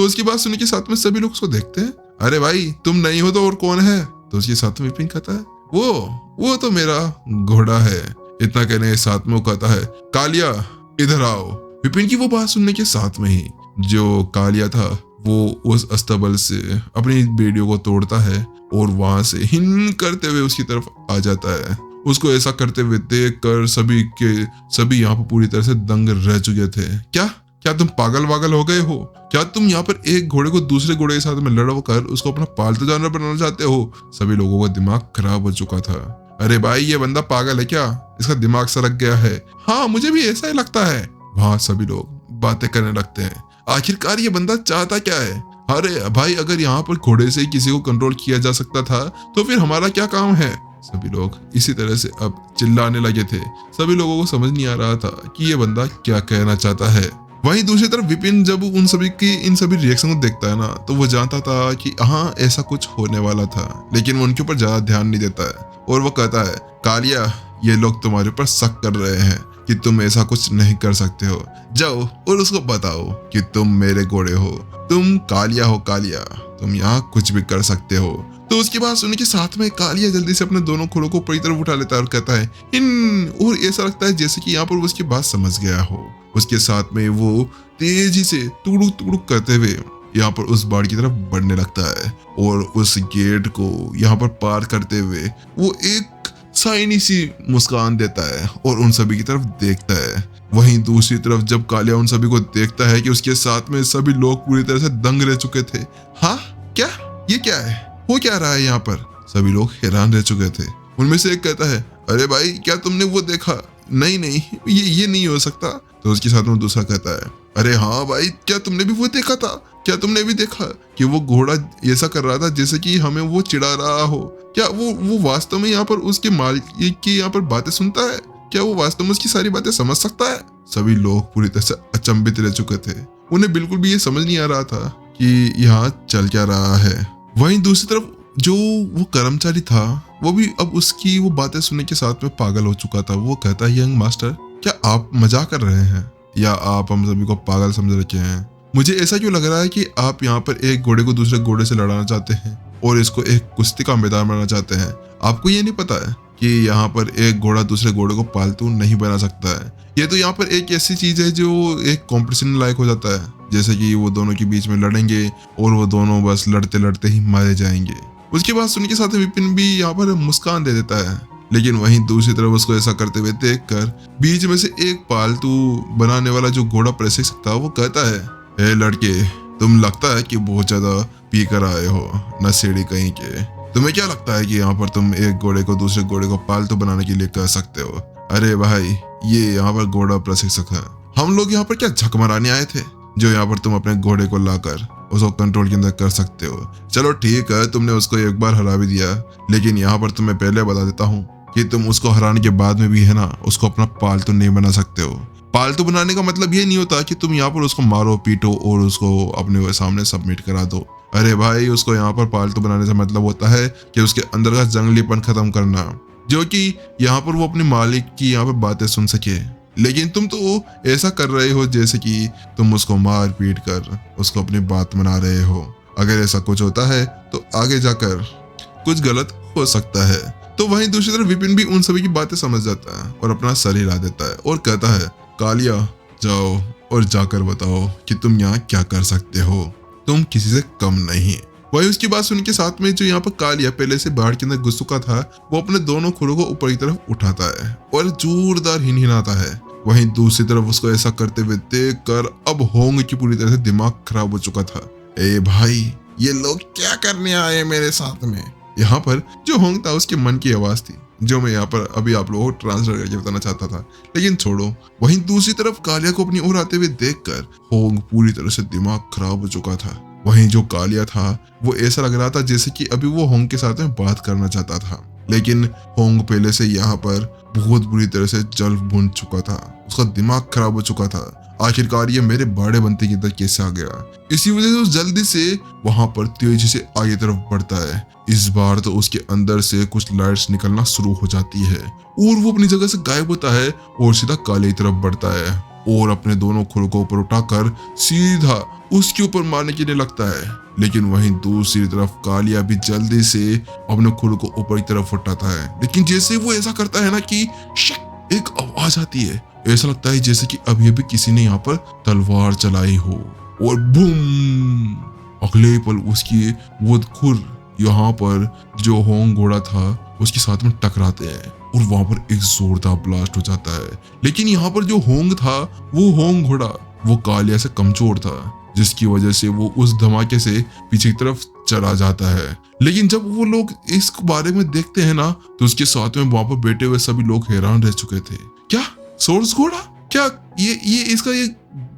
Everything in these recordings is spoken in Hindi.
तो उसकी बात सुनने के साथ में सभी लोग उसको देखते हैं। अरे भाई तुम नहीं हो तो और कौन है? तो उसके साथ में विपिन कहता है वो तो मेरा घोड़ा है। इतना कहने के साथ में वो कहता है कालिया इधर आओ। विपिन की वो बात सुनने के साथ में ही जो कालिया था वो उस अस्तबल से अपनी बेड़ियों को तोड़ता है और वहां से हिन करते हुए उसकी तरफ आ जाता है। उसको ऐसा करते हुए देख कर सभी यहाँ पर पूरी तरह से दंग रह चुके थे। क्या तुम पागल वागल हो गए हो? क्या तुम यहाँ पर एक घोड़े को दूसरे घोड़े के साथ में लड़वा कर उसको अपना पालतू जानवर बनाना चाहते हो? सभी लोगों का दिमाग खराब हो चुका था। अरे भाई ये बंदा पागल है क्या? इसका दिमाग सरक गया है। हाँ मुझे भी ऐसा ही लगता है। वहां सभी लोग बातें करने लगते हैं। आखिरकार ये बंदा चाहता क्या है? अरे भाई अगर यहाँ पर घोड़े से किसी को कंट्रोल किया जा सकता था तो फिर हमारा क्या काम है? सभी लोग इसी तरह से अब चिल्लाने लगे थे। सभी लोगों को समझ नहीं आ रहा था कि ये बंदा क्या कहना चाहता है। वहीं दूसरी तरफ विपिन जब इन सभी रिएक्शन को देखता है ना तो वो जानता था कि हाँ ऐसा कुछ होने वाला था, लेकिन वो उनके ऊपर ज्यादा ध्यान नहीं देता है और वो कहता है कालिया ये लोग तुम्हारे ऊपर शक कर रहे हैं कि तुम ऐसा कुछ नहीं कर सकते हो। जाओ और उसको बताओ कि तुम मेरे घोड़े हो, तुम कालिया हो। कालिया तुम यहाँ कुछ भी कर सकते हो। तो उसकी बात सुनने के साथ में कालिया जल्दी से अपने दोनों घोड़ों को पूरी तरफ उठा लेता है और कहता है और ऐसा लगता है जैसे कि यहाँ पर वो उसकी बात समझ गया हो। उसके साथ में वो तेजी से टुकड़ुक टुकड़ुक करते हुए यहाँ पर उस बाड़ की तरफ बढ़ने लगता है और उस गेट को यहाँ पर पार करते हुए वो एक साइनी सी मुस्कान देता है और उन सभी की तरफ देखता है। वहीं दूसरी तरफ जब कालिया उन सभी को देखता है कि उसके साथ में सभी लोग पूरी तरह से दंग रह चुके थे। हाँ क्या ये क्या है? हो क्या रहा है यहाँ पर? सभी लोग हैरान रह चुके थे। उनमें से एक कहता है अरे भाई क्या तुमने वो देखा? नहीं ये नहीं हो सकता। तो उसके साथ में दूसरा कहता है अरे हाँ भाई क्या तुमने भी वो देखा था? क्या तुमने भी देखा कि वो घोड़ा ऐसा कर रहा था जैसे कि हमें वो चिढ़ा रहा हो? क्या वो वास्तव में यहाँ पर उसके मालिक की यहाँ पर बातें सुनता है? क्या वो वास्तव में उसकी सारी बातें समझ सकता है? सभी लोग पूरी तरह से अचंभित रह चुके थे। उन्हें बिल्कुल भी ये समझ नहीं आ रहा था कि यहाँ चल क्या रहा है। वहीं दूसरी तरफ जो वो कर्मचारी था वो भी अब उसकी वो बातें सुनने के साथ में पागल हो चुका था। वो कहता है यंग मास्टर क्या आप मजाक कर रहे हैं या आप हम सभी को पागल समझ रखे हैं? मुझे ऐसा क्यों लग रहा है कि आप यहाँ पर एक घोड़े को दूसरे घोड़े से लड़ाना चाहते हैं और इसको एक कुश्ती का मैदान बनाना चाहते हैं। आपको ये नहीं पता है कि यहाँ पर एक घोड़ा दूसरे घोड़े को पालतू नहीं बना सकता है। ये तो यहाँ पर एक ऐसी चीज है जो एक कॉम्पिटिशन लायक हो जाता है, जैसे कि वो दोनों के बीच में लड़ेंगे और वो दोनों बस लड़ते लड़ते ही मारे जाएंगे। उसके बाद सुन के साथ विपिन भी यहाँ पर मुस्कान दे देता है, लेकिन वहीं दूसरी तरफ उसको ऐसा करते हुए देखकर बीच में से एक पालतू बनाने वाला जो घोड़ा प्रशिक्षक था वो कहता है ए लड़के तुम लगता है कि बहुत ज्यादा पी कर आए हो, नशेड़ी कहीं के। तुम्हें क्या लगता है कि यहाँ पर तुम एक घोड़े को दूसरे घोड़े को पालतू बनाने के लिए कह सकते हो? अरे भाई ये यहाँ पर घोड़ा प्रशिक्षक है, हम लोग यहाँ पर क्या झक मराने आए थे जो यहाँ पर तुम अपने घोड़े को लाकर उसको कंट्रोल के अंदर कर सकते हो। चलो ठीक है तुमने उसको एक बार हरा भी दिया, लेकिन यहाँ पर तुम्हें पहले बता देता हूँ कि तुम उसको हराने के बाद में भी है ना उसको अपना पालतू नहीं बना सकते हो। पालतू बनाने का मतलब ये नहीं होता कि तुम यहाँ पर उसको मारो पीटो और उसको अपने सामने सबमिट करा दो। अरे भाई उसको यहाँ पर पालतू बनाने से मतलब होता है कि उसके अंदर का जंगलीपन खत्म करना, जो कि यहाँ पर वो अपने मालिक की यहाँ पर बातें सुन सके। लेकिन तुम तो ऐसा कर रहे हो जैसे कि तुम उसको मार पीट कर उसको अपनी बात मना रहे हो। अगर ऐसा कुछ होता है तो आगे जाकर कुछ गलत हो सकता है। तो वहीं दूसरी तरफ विपिन भी उन सभी की बातें समझ जाता है और अपना सर हिला देता है और कहता है कालिया जाओ और जाकर बताओ कि तुम यहाँ क्या कर सकते हो, तुम किसी से कम नहीं। वही उसकी बात सुन के साथ में जो यहाँ पर कालिया पहले से बाढ़ के अंदर घुस चुका था वो अपने दोनों खुरों को ऊपर की तरफ उठाता है और जोरदार हिनहिनाता है। वहीं दूसरी तरफ उसको ऐसा करते हुए देख कर अब होंग की पूरी तरह से दिमाग खराब हो चुका था। ए भाई ये लोग क्या करने आए मेरे साथ में? यहाँ पर जो होंग था उसके मन की आवाज थी जो मैं यहाँ पर अभी आप लोगों को ट्रांसलेट करके बताना चाहता था, लेकिन छोड़ो। वहीं दूसरी तरफ कालिया को अपनी ओर आते हुए देखकर होंग पूरी तरह से दिमाग खराब हो चुका था। वहीं जो कालिया था वो ऐसा लग रहा था जैसे कि अभी वो होंग के साथ में बात करना चाहता था, लेकिन होंग पहले से यहाँ पर बहुत बुरी तरह से जल भून चुका था, उसका दिमाग खराब हो चुका था। आखिरकार ये मेरे बाड़े बनते के अंदर कैसे आ गया? इसी वजह से वो जल्दी से वहां पर तेजी से आगे तरफ बढ़ता है। इस बार तो उसके अंदर से कुछ लाइट्स निकलना शुरू हो जाती है और वो अपनी जगह से गायब होता है और सीधा काले की तरफ बढ़ता है। और अपने दोनों खुरों को ऊपर उठाकर सीधा उसके ऊपर मारने के लिए लगता है। लेकिन वहीं दूसरी तरफ कालिया भी जल्दी से अपने खुर को ऊपर की तरफ उठाता है। लेकिन जैसे वो ऐसा करता है ना कि शक एक आवाज आती है। ऐसा लगता है जैसे कि अभी अभी किसी ने यहाँ पर तलवार चलाई हो, और बूम, अगले पल उसकी वो खुर यहाँ पर जो होंग घोड़ा था उसके साथ में टकराते हैं और वहां पर एक जोरदार ब्लास्ट हो जाता है। लेकिन यहाँ पर जो होंग था, वो होंग घोड़ा वो कालिया से कमजोर था, जिसकी वजह से वो उस धमाके से पीछे की तरफ चला जाता है। लेकिन जब वो लोग इस बारे में देखते हैं ना, तो उसके साथ में वहां पर बैठे हुए सभी लोग हैरान रह चुके थे। क्या सोर्स घोड़ा? क्या ये इसका ये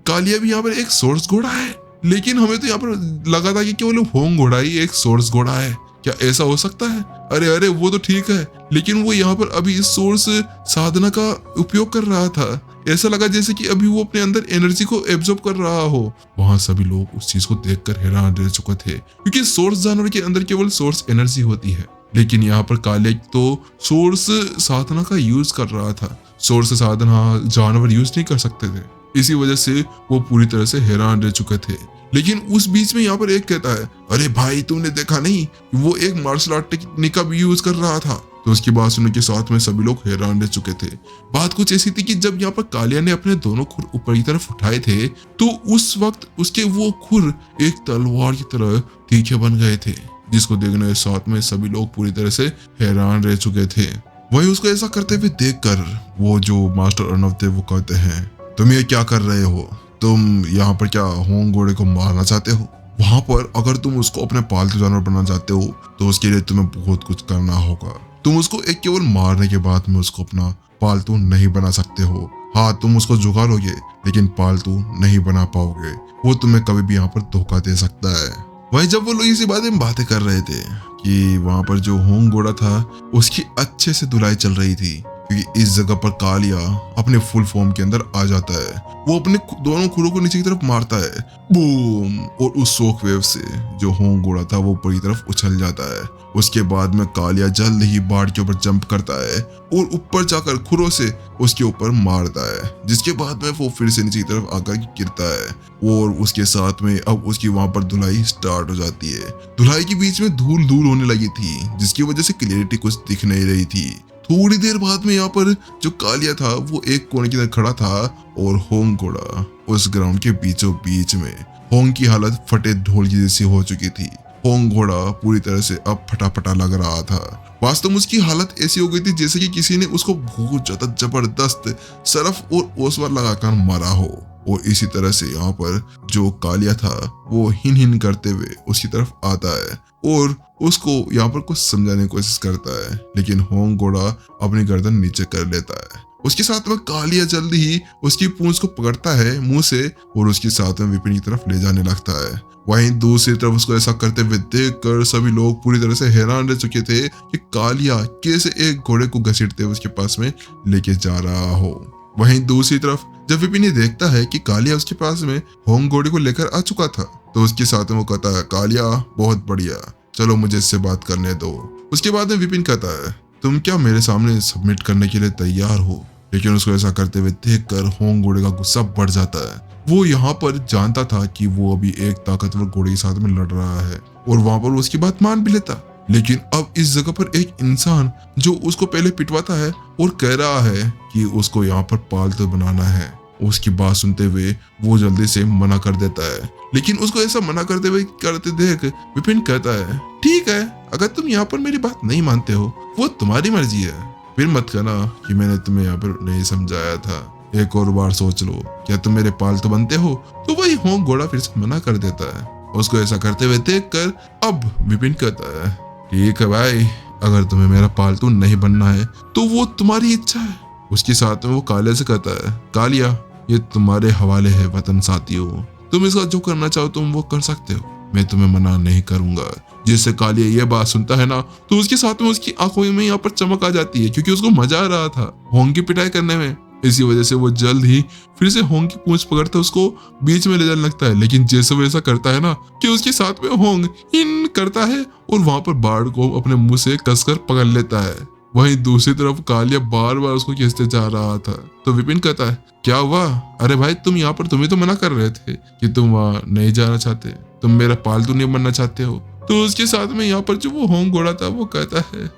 कालिया भी यहाँ पर एक सोर्स घोड़ा है? लेकिन हमें तो यहाँ पर लगा था कि केवल होंग घोड़ा ही एक सोर्स घोड़ा है। क्या ऐसा हो सकता है? अरे अरे वो तो ठीक है, लेकिन वो यहाँ पर अभी इस सोर्स साधना का उपयोग कर रहा था। ऐसा लगा जैसे कि अभी वो अपने अंदर एनर्जी को एब्जॉर्ब कर रहा हो। वहां सभी लोग उस चीज को देखकर हैरान रह चुके थे, क्योंकि सोर्स जानवर के अंदर केवल सोर्स एनर्जी होती है। लेकिन यहाँ पर काले तो सोर्स साधना का यूज कर रहा था। सोर्स साधना जानवर यूज नहीं कर सकते थे, इसी वजह से वो पूरी तरह से हैरान रह चुके थे। लेकिन उस बीच में यहाँ पर एक कहता है, अरे भाई तुमने देखा नहीं, वो एक मार्शल आर्ट टेक्निक का भी यूज कर रहा था। तो उसकी बात सुनने के साथ में सभी लोग हैरान रह चुके थे। बात कुछ ऐसी थी कि जब यहाँ पर कालिया ने अपने दोनों खुर ऊपर की तरफ उठाए थे, तो उस वक्त उसके वो खुर एक तलवार की तरह तीखे बन गए थे, जिसको देखने के साथ में सभी लोग पूरी तरह से हैरान रह चुके थे। वही उसको ऐसा करते हुए देखकर वो जो मास्टर अर्नव थे वो कहते हैं, तुम ये क्या कर रहे हो? तुम यहाँ पर क्या होंग घोड़े को मारना चाहते हो? वहां पर अगर तुम उसको अपने पालतू जानवर बनाना चाहते हो तो उसके लिए तुम्हें बहुत कुछ करना होगा। तुम उसको एक केवल मारने के बाद में उसको अपना पालतू नहीं बना सकते हो। हाँ, तुम उसको जुगा लोगे, लेकिन पालतू नहीं बना पाओगे। वो तुम्हें कभी भी यहाँ पर धोखा दे सकता है। वहीं जब वो लोग इसी बारे में बातें कर रहे थे कि वहां पर जो होंग घोड़ा था उसकी अच्छे से धुलाई चल रही थी, क्योंकि इस जगह पर कालिया अपने फुल फॉर्म के अंदर आ जाता है। वो अपने दोनों खुरों को नीचे की तरफ मारता है, बूम, और उस शॉक वेव से जो होंग घोड़ा था वो ऊपर की तरफ उछल जाता है। उसके बाद में कालिया जल्द ही बाढ़ के ऊपर जंप करता है और ऊपर जाकर खुरों से उसके ऊपर मारता है, जिसके बाद में वो फिर से नीचे की तरफ आकर गिरता है। और उसके साथ में अब उसकी वहां पर धुलाई स्टार्ट हो जाती है। धुलाई के बीच में धूल धूल होने लगी थी, जिसकी वजह से क्लियरिटी कुछ दिख नहीं रही थी। थोड़ी देर बाद में यहाँ पर जो कालिया था वो एक कोने की तरफ खड़ा था और होंग घोड़ा उस ग्राउंड के बीचों बीच में। होंग की हालत फटे ढोल की जैसी हो चुकी थी। होंग घोड़ा पूरी तरह से अब फटाफटा लग रहा था। वास्तव में उसकी हालत ऐसी हो गई थी जैसे कि किसी ने उसको बहुत ज्यादा जबरदस्त सरफ और ओसवार लगाकर मारा हो। और इसी तरह से यहाँ पर जो कालिया था वो हिन हिन करते हुए उसकी तरफ आता है और उसको यहाँ पर कुछ समझाने की कोशिश करता है, लेकिन होंग घोड़ा अपनी गर्दन नीचे कर लेता है। उसके साथ में कालिया जल्दी ही उसकी पूंछ को पकड़ता है मुंह से और उसके साथ में विपिन की तरफ ले जाने लगता है। वहीं दूसरी तरफ उसको ऐसा करते हुए देखकर सभी लोग पूरी तरह से हैरान रह चुके थे कि कालिया कैसे एक घोड़े को घसीटते हुए उसके पास में लेके जा रहा हो। वहीं दूसरी तरफ जब विपिन ये देखता है कि कालिया उसके पास में होंग घोड़े को लेकर आ चुका था, तो उसके साथ में वो कहता है, कालिया बहुत बढ़िया, चलो मुझे इससे बात करने दो। उसके बाद में विपिन कहता है, तुम क्या मेरे सामने सबमिट करने के लिए तैयार हो? लेकिन उसको ऐसा करते हुए देखकर होंग घोड़े का गुस्सा बढ़ जाता है। वो यहाँ पर जानता था कि वो अभी एक ताकतवर घोड़े के साथ में लड़ रहा है और वहां पर उसकी बात मान भी लेता, लेकिन अब इस जगह पर एक इंसान जो उसको पहले पिटवाता है और कह रहा है कि उसको यहाँ पर पालतू बनाना है, उसकी बात सुनते हुए वो जल्दी से मना कर देता है। लेकिन उसको ऐसा मना करते देख विपिन कहता है, ठीक है, अगर तुम यहाँ पर मेरी बात नहीं मानते हो वो तुम्हारी मर्जी है, फिर मत कहना कि मैंने तुम्हें यहाँ पर नहीं समझाया था। एक और बार सोच लो, क्या तुम मेरे पालतू बनते हो? तो वही होंग घोड़ा फिर से मना कर देता है। उसको ऐसा करते हुए देखकर अब विपिन कहता है, ठीक है भाई, अगर तुम्हें मेरा पालतू नहीं बनना है तो वो तुम्हारी इच्छा है। उसके साथ में वो कालिया से कहता है, कालिया ये तुम्हारे हवाले है वतन साथियों, तुम इसका जो करना चाहो तुम वो कर सकते हो, मैं तुम्हें मना नहीं करूंगा। जिससे कालिया ये बात सुनता है ना, तो उसके साथ में उसकी आंखों में यहाँ पर चमक आ जाती है, क्योंकि उसको मजा आ रहा था होंग की पिटाई करने में। इसी वजह से वो जल्द ही फिर से होंग की पूंछ पकड़ता उसको बीच में ले जाने लगता है। लेकिन जैसे वो ऐसा करता है ना कि उसके साथ में होंग इन करता है और वहां पर बाढ़ को अपने मुंह से कसकर पकड़ लेता है। वहीं दूसरी तरफ कालिया बार बार उसको खींचते जा रहा था। तो विपिन कहता है, क्या हुआ? अरे भाई तुम यहाँ पर, तुम्हें तो मना कर रहे थे कि तुम वहां नहीं जाना चाहते, तुम मेरा पालतू नहीं बनना चाहते हो। तो उसके साथ में यहाँ पर जो वो होंग घोड़ा था वो कहता है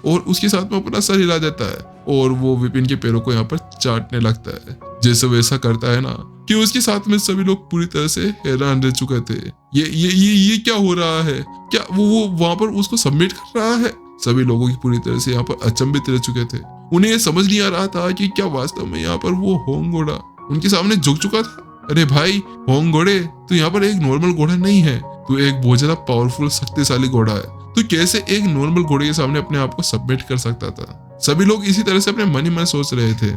और उसके साथ में अपना सर हिला देता है और वो विपिन के पैरों को यहाँ पर चाटने लगता है। जैसे वैसा करता है ना कि उसके साथ में सभी लोग पूरी तरह से हैरान रह चुके थे। ये क्या हो रहा है? क्या वो वहां पर उसको सबमिट कर रहा है? सभी लोगों की पूरी तरह से यहाँ पर अचंभित रह चुके थे। उन्हें ये समझ नहीं आ रहा था कि क्या वास्तव में यहाँ पर वो होंग घोड़ा उनके सामने झुक चुका था। अरे भाई होंग घोड़े, तू यहाँ पर एक नॉर्मल घोड़ा नहीं है, तू एक बहुत ज्यादा पावरफुल शक्तिशाली घोड़ा है। तू कैसे एक नॉर्मल घोड़े के सामने अपने आप को सबमिट कर सकता था? सभी लोग इसी तरह से अपने मन ही मन सोच रहे थे।